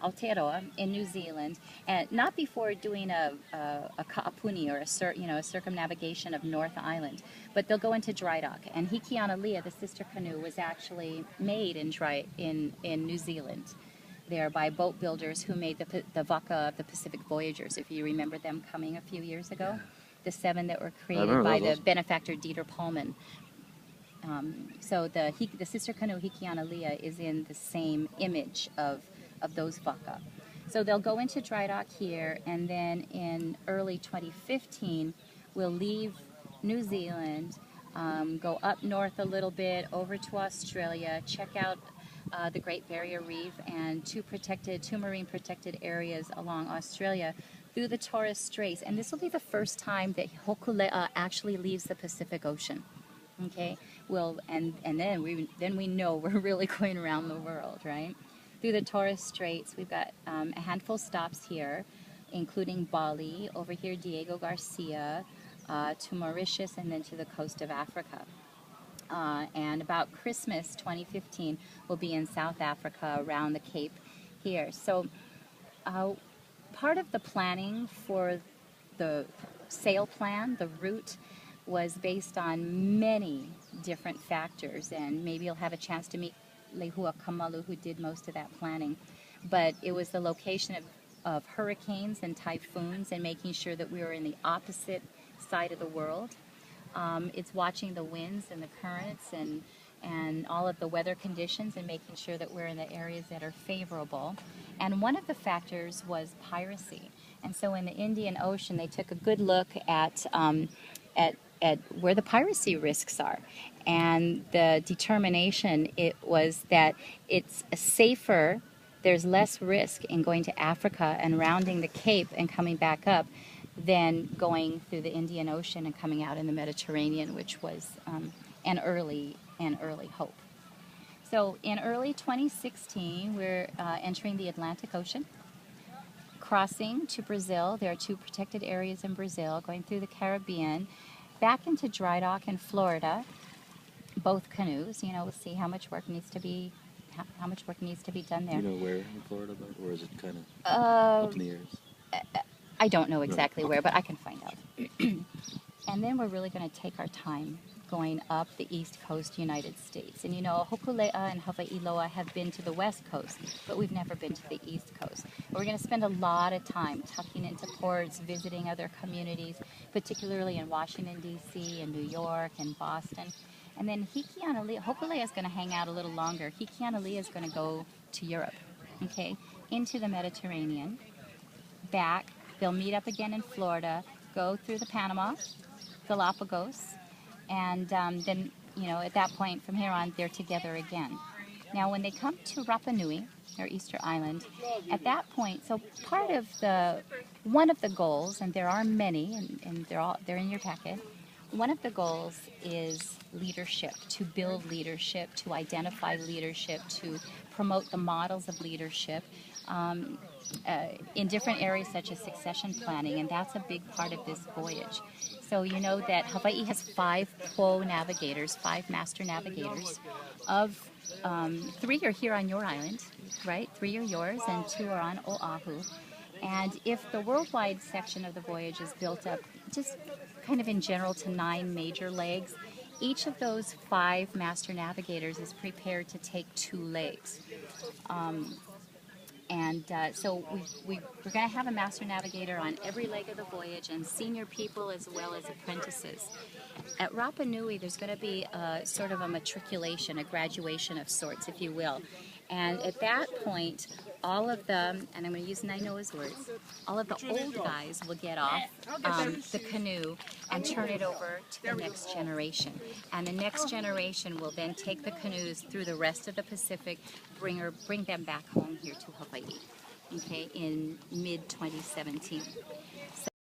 Aotearoa in New Zealand, and not before doing a kaapuni, or a circumnavigation of North Island, but they'll go into dry dock. And Hikianalia, the sister canoe, was actually made in New Zealand there by boat builders who made the Vaka of the Pacific Voyagers, if you remember them coming a few years ago. The 7 that were created by the benefactor Dieter Paulman. So the sister canoe Hikianalia is in the same image of those Vaka. So they'll go into dry dock here, and then in early 2015, we'll leave New Zealand, go up north a little bit, over to Australia, check out the Great Barrier Reef and two marine protected areas along Australia through the Torres Straits. And this will be the first time that Hokulea actually leaves the Pacific Ocean. Okay, well, and then we know we're really going around the world, right? Through the Torres Straits, we've got a handful of stops here, including Bali, over here Diego Garcia, to Mauritius, and then to the coast of Africa. And about Christmas 2015, we'll be in South Africa around the Cape here. So part of the planning for the sail plan, the route, was based on many different factors, and maybe you'll have a chance to meet Lehua Kamalu, who did most of that planning. But it was the location of hurricanes and typhoons, and making sure that we were in the opposite side of the world. It's watching the winds and the currents and all of the weather conditions, and making sure that we're in the areas that are favorable. And one of the factors was piracy. And so in the Indian Ocean, they took a good look at where the piracy risks are. And the determination was that it's safer, there's less risk in going to Africa and rounding the Cape and coming back up than going through the Indian Ocean and coming out in the Mediterranean, which was an early hope. So in early 2016, we're entering the Atlantic Ocean, crossing to Brazil. There are 2 protected areas in Brazil, going through the Caribbean, back into dry dock in Florida, both canoes. We'll see how much work needs to be done there. Do you know where in Florida, or is it kind of up in the air? I don't know exactly where, but I can find out. And then we're really going to take our time going up the East Coast United States. And Hokulea and Hawaiiloa have been to the West Coast, but we've never been to the East Coast. We're going to spend a lot of time tucking into ports, visiting other communities, particularly in Washington, D.C., and New York, and Boston. And then Hokulea is going to hang out a little longer. Hikianalia is going to go to Europe, okay, into the Mediterranean, back. They'll meet up again in Florida, go through the Panama, Galapagos, and then, at that point, from here on, they're together again. Now, when they come to Rapa Nui, or Easter Island, at that point, so one of the goals, and there are many, and they're in your packet. One of the goals is leadership, to build leadership, to identify leadership, to promote the models of leadership in different areas such as succession planning, and that's a big part of this voyage. So you know that Hawaii has 5 po navigators, 5 master navigators. Of 3 are here on your island, right? 3 are yours and 2 are on Oahu. And if the worldwide section of the voyage is built up just kind of in general to 9 major legs, each of those 5 master navigators is prepared to take 2 legs. So we're going to have a master navigator on every leg of the voyage, and senior people as well as apprentices. At Rapa Nui, there's going to be sort of a matriculation, a graduation of sorts, if you will. And at that point, all of the, and I'm going to use Nainoa's words, all of the old guys will get off the canoe and turn it over to the next generation. And the next generation will then take the canoes through the rest of the Pacific, bring them back home here to Hawaii, okay, in mid-2017.